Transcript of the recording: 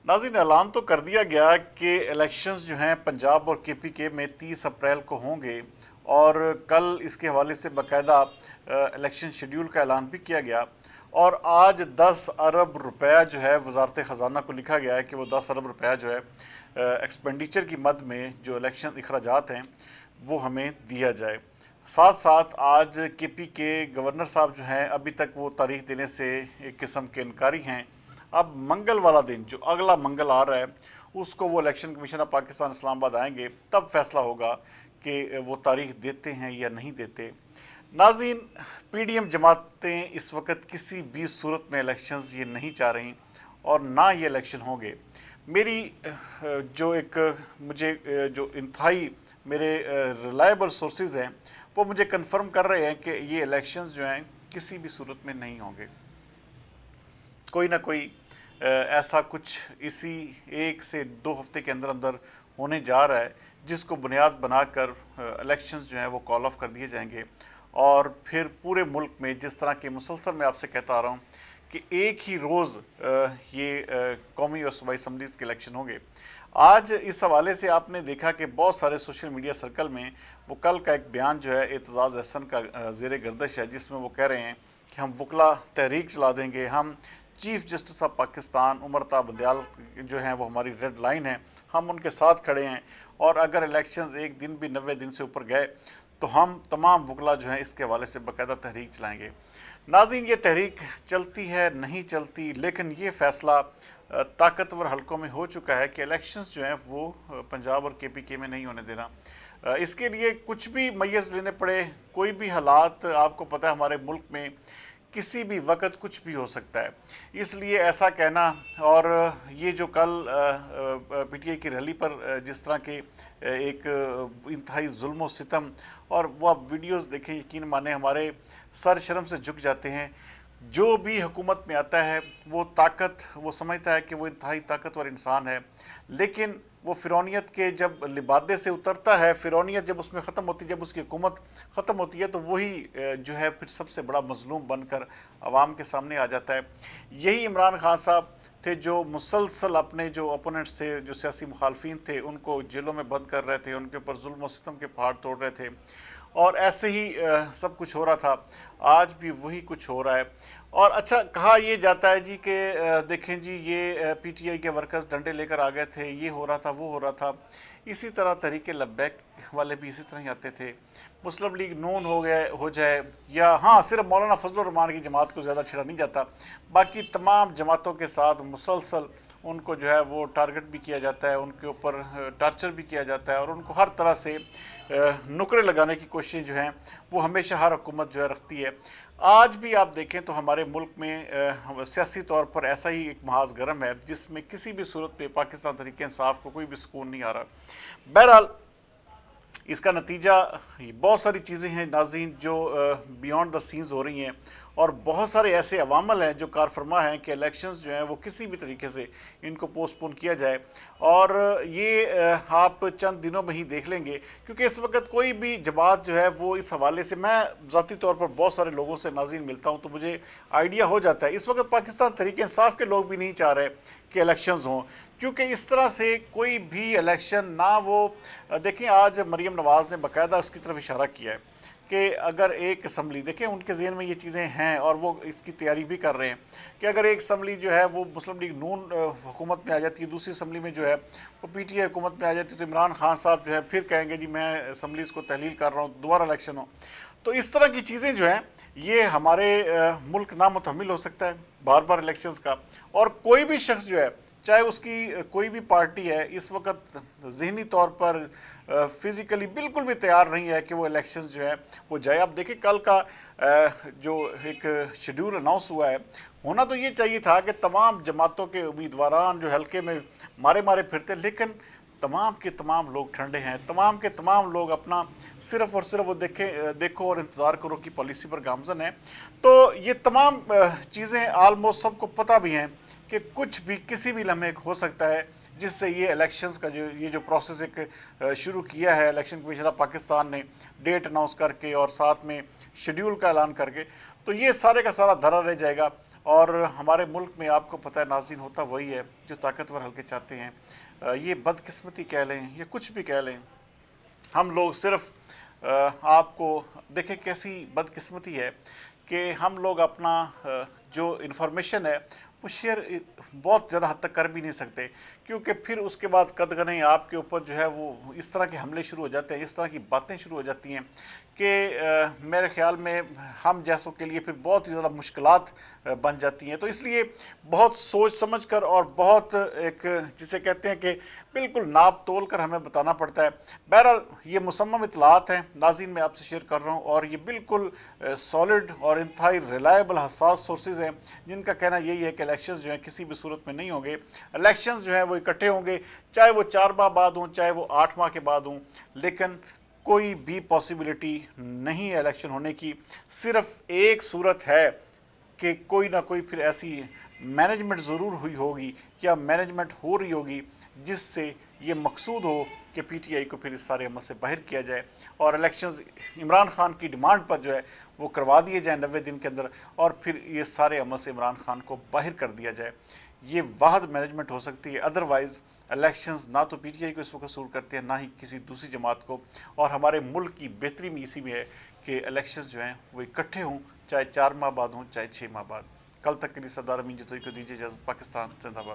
नाज़रीन, ऐलान तो कर दिया गया कि इलेक्शंस जो हैं पंजाब और KPK में 30 अप्रैल को होंगे और कल इसके हवाले से बाकायदा इलेक्शन शेड्यूल का ऐलान भी किया गया। और आज 10 अरब रुपया जो है वजारत ख़जाना को लिखा गया है कि वो 10 अरब रुपया जो है एक्सपेंडिचर की मद में जो इलेक्शन अखराजात हैं वो हमें दिया जाए। साथ साथ आज KPK गवर्नर साहब जो हैं अभी तक वो तारीख देने से एक किस्म के इनकारी हैं। अब मंगल वाला दिन जो अगला मंगल आ रहा है उसको वो election commission of Pakistan Islamabad आएंगे, तब फैसला होगा कि वो तारीख देते हैं या नहीं देते। नाज़रीन, PDM जमातें इस वक्त किसी भी सूरत में इलेक्शंस ये नहीं चाह रही और ना ये इलेक्शन होंगे। मेरी मुझे जो इंतहाई मेरे रिलायबल सोर्सेज हैं वो मुझे कंफर्म कर रहे हैं कि ये इलेक्शंस जो हैं किसी भी सूरत में नहीं होंगे। कोई ना कोई ऐसा कुछ इसी 1 से 2 हफ्ते के अंदर अंदर होने जा रहा है जिसको बुनियाद बनाकर इलेक्शंस जो हैं वो कॉल ऑफ कर दिए जाएंगे। और फिर पूरे मुल्क में जिस तरह के मुसलसल मैं आपसे कहता आ रहा हूँ कि एक ही रोज़ ये कौमी और सूबाई असम्बलीज़ के इलेक्शन होंगे। आज इस हवाले से आपने देखा कि बहुत सारे सोशल मीडिया सर्कल में वो कल का एक बयान जो है एतजाज़ अहसन का ज़ेर गर्दश है, जिसमें वो कह रहे हैं कि हम वकला तहरीक चला देंगे, हम chief justice of Pakistan Umar Ata Bandial जो हैं वो हमारी रेड लाइन है, हम उनके साथ खड़े हैं और अगर इलेक्शंस एक दिन भी 90 दिन से ऊपर गए तो हम तमाम वकला जो हैं इसके हवाले से बाकायदा तहरीक चलाएंगे। नाज़रीन, ये तहरीक चलती है नहीं चलती, लेकिन ये फ़ैसला ताकतवर हलकों में हो चुका है कि इलेक्शंस जो हैं वो पंजाब और KPK में नहीं होने देना। इसके लिए कुछ भी मैय्यज़ लेने पड़े, कोई भी हालात, आपको पता है हमारे मुल्क में किसी भी वक्त कुछ भी हो सकता है, इसलिए ऐसा कहना। और ये जो कल PTI की रैली पर जिस तरह के एक इंतहाई जुल्म व सितम, और वो आप वीडियोस देखें, यकीन माने हमारे सर शर्म से झुक जाते हैं। जो भी हुकूमत में आता है वो समझता है कि वो इंतहाई ताकतवर इंसान है, लेकिन वो फ़िरौनियत के जब लिबादे से उतरता है, फ़िरौनियत जब उसमें ख़त्म होती है, जब उसकी हुकूमत ख़त्म होती है, तो वही जो है फिर सबसे बड़ा मज़लूम बनकर आवाम के सामने आ जाता है। यही इमरान खान साहब थे जो मुसलसल अपने जो ओपोनेंट्स थे, जो सियासी मुखालफिन थे, उनको जेलों में बंद कर रहे थे, उनके ऊपर जुल्म व सितम के पहाड़ तोड़ रहे थे और ऐसे ही सब कुछ हो रहा था। आज भी वही कुछ हो रहा है। और अच्छा, कहा यह जाता है जी कि देखें जी ये PTI के वर्कर्स डंडे लेकर आ गए थे, ये हो रहा था, वो हो रहा था। इसी तरह तहरीक लब्बैक वाले भी इसी तरह ही आते थे। मुस्लिम लीग नून हो जाए या हाँ, सिर्फ मौलाना फजलुर रहमान की जमात को ज़्यादा छिड़ा नहीं जाता, बाकी तमाम जमातों के साथ मुसलसल उनको जो है वो टारगेट भी किया जाता है, उनके ऊपर टार्चर भी किया जाता है और उनको हर तरह से नुकरे लगाने की कोशिश जो हैं वो हमेशा हर हुकूमत जो है रखती है। आज भी आप देखें तो हमारे मुल्क में सियासी तौर पर ऐसा ही एक महाज गर्म है जिसमें किसी भी सूरत पे पाकिस्तान तहरीक इंसाफ को कोई भी सुकून नहीं आ रहा। बहरहाल, इसका नतीजा बहुत सारी चीज़ें हैं नाज़रीन जो बियॉन्ड द सीन्स हो रही हैं और बहुत सारे ऐसे अवामल हैं जो कारफरमा हैं कि इलेक्शंस जो हैं वो किसी भी तरीके से इनको पोस्टपोन किया जाए। और ये आप चंद दिनों में ही देख लेंगे, क्योंकि इस वक्त कोई भी जमात जो है वो इस हवाले से, मैं ज़ाती तौर पर बहुत सारे लोगों से नाज़रीन मिलता हूँ तो मुझे आइडिया हो जाता है इस वक्त पाकिस्तान तहरीक इंसाफ के लोग भी नहीं चाह रहे कि इलेक्शंस हों, क्योंकि इस तरह से कोई भी इलेक्शन ना वो देखें। आज मरीम नवाज़ ने बाकायदा उसकी तरफ इशारा किया है कि अगर एक असम्बली, देखें उनके ज़हन में ये चीज़ें हैं और वो इसकी तैयारी भी कर रहे हैं कि अगर एक असम्बली जो है वो मुस्लिम लीग नून हुकूमत में आ जाती है, दूसरी असम्बली में जो है वो PTI हुकूमत में आ जाती है, तो इमरान खान साहब जो है फिर कहेंगे जी मैं असम्बलीज़ को तहलील कर रहा हूँ, दोबारा इलेक्शन हो। तो इस तरह की चीज़ें जो हैं ये हमारे मुल्क नामुतहम्मिल हो सकता है बार बार इलेक्शंस का। और कोई भी शख्स जो है, चाहे उसकी कोई भी पार्टी है, इस वक्त ज़हनी तौर पर फ़िज़िकली बिल्कुल भी तैयार नहीं है कि वो इलेक्शंस जो है वो जाए। आप देखिए कल का जो एक शेड्यूल अनाउंस हुआ है, होना तो ये चाहिए था कि तमाम जमातों के उम्मीदवारान जो हल्के में मारे मारे फिरते, लेकिन तमाम के तमाम लोग ठंडे हैं, तमाम के तमाम लोग अपना सिर्फ़ और सिर्फ वो देखो और इंतज़ार करो की पॉलिसी पर गामज़न है। तो ये तमाम चीज़ें आलमोस्ट सबको पता भी हैं कि कुछ भी किसी भी लम्हे हो सकता है, जिससे ये इलेक्शंस का जो प्रोसेस एक शुरू किया है इलेक्शन कमीशन ऑफ पाकिस्तान ने डेट अनाउंस करके और साथ में शेड्यूल का ऐलान करके, तो ये सारे का सारा धरा रह जाएगा। اور ہمارے ملک میں آپ کو پتہ ہے ناظرین ہوتا وہی ہے جو طاقتور حلقے چاہتے ہیں، یہ بدقسمتی کہہ لیں یا کچھ بھی کہہ لیں، ہم لوگ صرف آپ کو دیکھیں کیسی بدقسمتی ہے کہ ہم لوگ اپنا جو انفارمیشن ہے وہ شیئر بہت زیادہ حد تک کر بھی نہیں سکتے، کیونکہ پھر اس کے بعد قدغنیں آپ کے اوپر جو ہے وہ اس طرح کے حملے شروع ہو جاتے ہیں، اس طرح کی باتیں شروع ہو جاتی ہیں کہ میرے خیال میں ہم جیسوں کے لیے پھر بہت ہی زیادہ مشکلات بن جاتی ہیں۔ تو اس لیے بہت سوچ سمجھ کر اور بہت ایک جسے کہتے ہیں کہ بالکل ناپ تول کر ہمیں بتانا پڑتا ہے۔ بہرحال یہ مصمم اطلاعات ہیں ناظرین، میں آپ سے شیئر کر رہا ہوں، اور یہ بالکل سالڈ اور انتہائی ریلائبل حساس سورسز ہیں جن کا کہنا یہی ہے کہ الیکشنز جو ہیں کسی بھی صورت میں نہیں ہوں گے۔ الیکشنز جو ہیں وہ اکٹھے ہوں گے، چاہے وہ 4 ماہ بعد ہوں، چاہے وہ 8 ماہ کے بعد ہوں، لیکن کوئی بھی پاسبلٹی نہیں ہے الیکشن ہونے کی۔ صرف ایک صورت ہے کہ کوئی نہ کوئی پھر ایسی مینجمنٹ ضرور ہوئی ہوگی یا مینجمنٹ ہو رہی ہوگی جس سے یہ مقصود ہو کہ پی ٹی آئی کو پھر اس سارے عمل سے باہر کیا جائے اور الیکشنز عمران خان کی ڈیمانڈ پر جو ہے وہ کروا دیے جائیں 90 دن کے اندر، اور پھر یہ سارے عمل سے عمران خان کو باہر کر دیا جائے۔ یہ واحد مینجمنٹ ہو سکتی ہے، ادروائز الیکشنز نہ تو پی ٹی آئی کو اس وقت سور کرتے ہیں، نہ ہی کسی دوسری جماعت کو، اور ہمارے ملک کی بہتری بھی اسی میں ہے کہ الیکشنز جو ہیں وہ اکٹھے ہوں، چاہے 4 ماہ بعد ہوں، چاہے 6 ماہ بعد۔ کل تک کے لیے سردار امین جتوئی کو دیجیے اجازت۔ پاکستان زندہ باد۔